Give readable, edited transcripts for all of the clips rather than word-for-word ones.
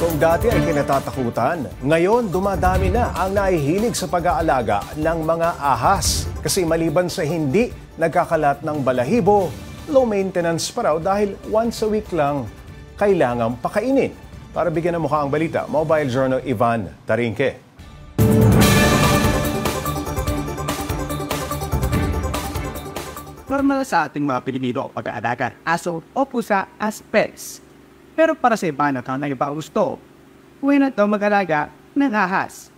Kung dati ay kinatatakutan, ngayon dumadami na ang nahihilig sa pag-aalaga ng mga ahas. Kasi maliban sa hindi nagkakalat ng balahibo, low maintenance pa raw dahil once a week lang kailangang pakainin. Para bigyan ng mukha ang balita, Mobile Journal Ivan Tarinque. Normal sa ating mga Pilipino ang pag-aalaga ng aso o pusa as pets. Pero para sa iba na tao na iba gusto, huwag na daw mag-alaga ng ahas.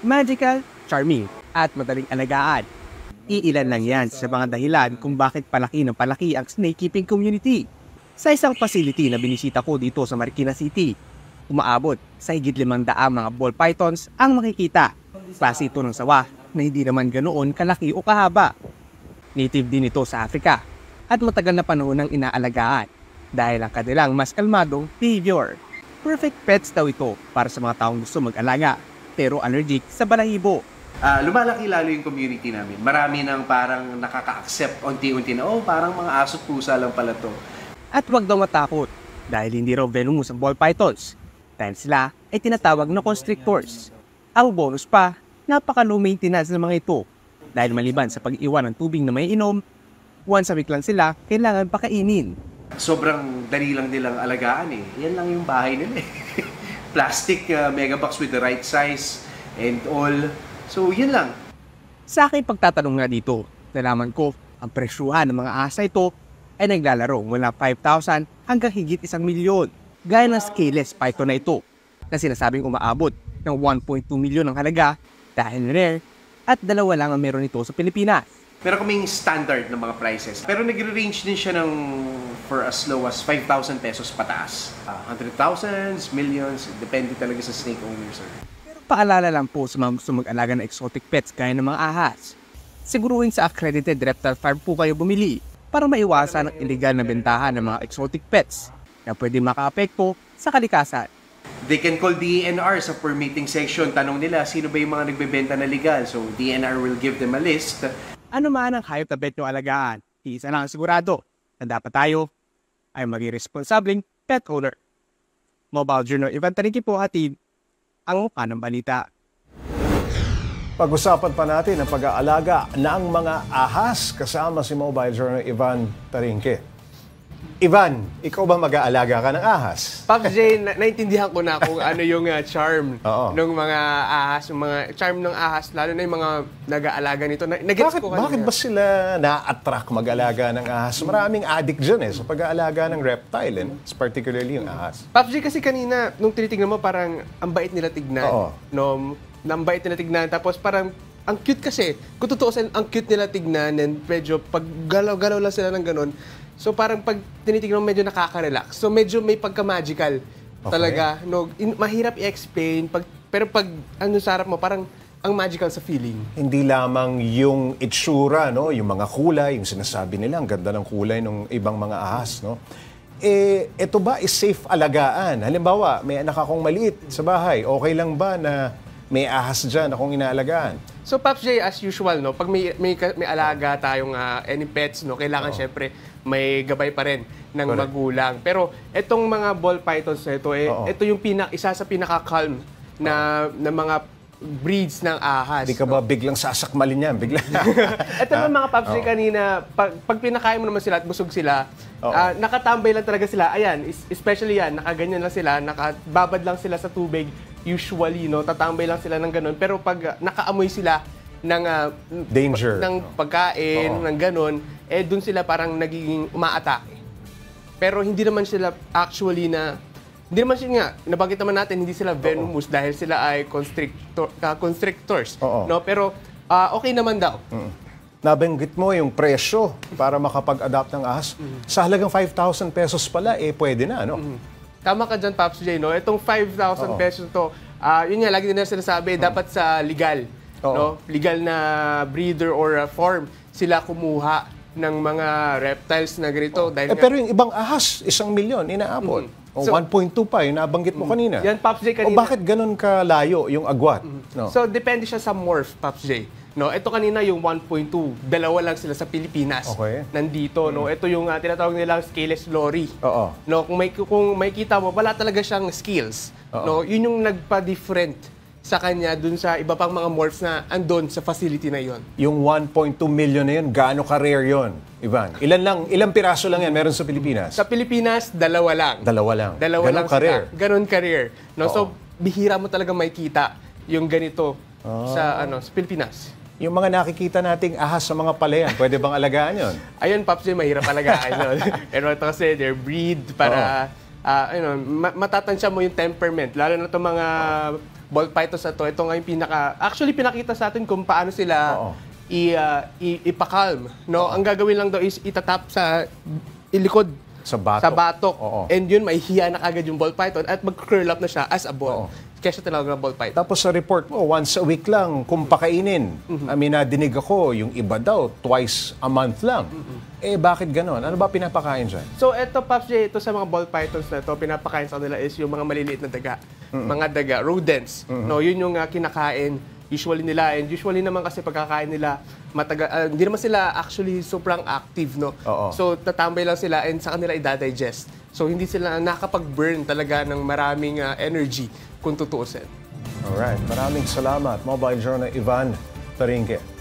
Magical, charming, at madaling alagaan. Iilan lang yan sa mga dahilan kung bakit palaki ng palaki ang snake keeping community. Sa isang facility na binisita ko dito sa Marikina City, umaabot sa higit 500 mga ball pythons ang makikita. Klase ito ng sawa na hindi naman ganoon kalaki o kahaba. Native din ito sa Africa at matagal na panahon ng inaalagaan dahil ang kanilang mas kalmadong behavior. Perfect pets daw ito para sa mga taong gusto mag-alaga pero allergic sa balahibo. Lumalaki lalo yung community namin. Marami nang parang nakaka-accept unti-unti na, parang mga aso at pusa lang pala to. At huwag daw matakot dahil hindi raw venomous ang ball pythons dahil sila ay tinatawag na constrictors. Ang bonus pa, napaka-low maintenance ng mga ito dahil maliban sa pag-iwan ng tubig na may inom, once a week lang sila kailangan pakainin. Sobrang dali lang nilang alagaan eh. Yan lang yung bahay nila eh. Plastic megabox with the right size and all. So yun lang. Sa aking pagtatanong nga dito, nalaman ko ang presyuhan ng mga asa ito ay naglalaro mula 5,000 hanggang higit 1 milyon. Gaya ng scaleless python na ito na sinasabing umaabot ng 1.2 milyon ang halaga dahil rare at 2 lang ang meron ito sa Pilipinas. Meron kaming standard ng mga prices. Pero nagre-range din siya ng for as low as 5,000 pesos pataas. 100,000, millions, depende talaga sa snake owner, sir. Pero paalala lang po sa mga gusto mag-alaga ng exotic pets gaya ng mga ahas. Siguruhin sa accredited reptile farm po kayo bumili para maiwasan ang illegal na bentahan ng mga exotic pets na pwede makaapekto sa kalikasan. They can call DNR sa permitting section. Tanong nila, sino ba yung mga nagbebenta na legal? So, DNR will give them a list. Ano man ang hayop na pet nyo alagaan, isa lang ang sigurado na dapat tayo ay maging responsableng pet owner. Mobile Journal Ivan Tarinque po hatid ang mukha ng balita. Pag-usapan pa natin ang pag-aalaga ng mga ahas kasama si Mobile Journal Ivan Tarinque. Ivan, ikaw ba mag-aalaga ka ng ahas? Pops J, naintindihan ko na kung ano yung charm ng mga ahas, yung mga charm ng ahas, lalo na yung mga nag-aalaga nito. Bakit ba sila na-attract mag-alaga ng ahas? Maraming addict dyan sa pag-aalaga ng reptile, particularly yung ahas. Pops J, kasi kanina, nung tinitignan mo, parang ang bait nila tignan. No, ang bait nila tignan, tapos parang ang cute kasi. Kung tutuusin, ang cute nila tignan, and medyo pag galaw-galaw lang sila ng ganun. So parang pag tinitignan mo, medyo nakaka-relax. So medyo may pagka-magical talaga. No, mahirap i-explain, pero pag ano sa harap mo, parang ang magical sa feeling. Hindi lamang yung itsura, no? Yung mga kulay, yung sinasabi nila, ang ganda ng kulay ng ibang mga ahas, no? Ito ba is safe alagaan? Halimbawa, may anak akong maliit sa bahay, okay lang ba na may ahas dyan akong inaalagaan? So Pops J, as usual, no, pag may alaga tayong any pets, no, kailangan syempre may gabay pa rin ng magulang. Pero itong mga ball pythons na ito, ito yung isa sa pinaka-calm na mga breeds ng ahas. Di ka ba biglang sasakmalin yan? Ito yung mga Pops J kanina, pag pinakain mo naman sila at busog sila, nakatambay lang talaga sila. Ayan, especially yan, nakaganyan lang sila, nakababad lang sila sa tubig. Usually, no, tatambay lang sila ng ganun. Pero pag nakaamoy sila ng danger, ng pagkain, ng ganun, dun sila parang nagiging umaatake. Pero hindi naman sila actually hindi naman sila nga, nabanggit naman natin, hindi sila venomous dahil sila ay constrictors. No? Pero okay naman daw. Nabanggit mo yung presyo para makapag-adapt ng ahas. Sa halagang 5,000 pesos pala, pwede na, no? Tama ka dyan, Pops J, no? Itong 5,000 pesos to, yun nga, lagi din na sinasabi, dapat sa legal. No? Legal na breeder or farm, sila kumuha ng mga reptiles na ganito. Dahil pero yung ibang ahas, 1 milyon, inaabot. O 1.2 pa, yung nabanggit mo kanina. Yan, Pops J, kanina. O bakit ganun kalayo yung agwat? No? So, depende siya sa morph, Pops J. No, ito kanina yung 1.2, dalawa lang sila sa Pilipinas. Okay. Nandito, no. Ito yung tinatawag nilang scaleless lorry. Oo. No, kung may kita mo, wala talaga siyang skills. No, yun yung nagpa-different sa kanya dun sa iba pang mga morphs na andon sa facility na yon. Yung 1.2 million na yun, gaano ka-rare yun, Ivan? Ilang piraso lang yan meron sa Pilipinas? Sa Pilipinas, dalawa lang. Dalawa lang. Dalawa Ganon lang ka-rare. sila. Ganon ka-rare. No, so bihira mo talaga makita yung ganito sa Pilipinas. Yung mga nakikita nating ahas sa mga palayan, pwede bang alagaan yun? Ayun, Pops, mahirap alagaan yun. Pero ito kasi, they're breed para, matatansya mo yung temperament. Lalo na itong mga ball pythons na to. Ito nga yung actually, pinakita sa atin kung paano sila ipakalm. No? Ang gagawin lang daw is itatap sa ilikod. Sa batok. Oo. And yun, may hiya na agad yung ball python at mag-curl up na siya as a ball. Kaya siya talaga ng ball python. Tapos sa report mo, once a week lang kung pakainin. I mean, nadinig ako, yung iba daw, twice a month lang. Eh, bakit ganon? Ano ba pinapakain dyan? So, eto, Pops J, ito sa mga ball pythons na ito, pinapakain sa kanila is yung mga maliliit na daga. Mga daga, rodents. No, yun yung kinakain usually nila. And usually naman kasi pagkakain nila, hindi naman sila actually sobrang active, no? So, tatambay lang sila and sa kanila i-digest. So, hindi sila nakakapag-burn talaga ng maraming energy kung tutuusin. Alright, maraming salamat. Mobile Journal Ivan Tarinque.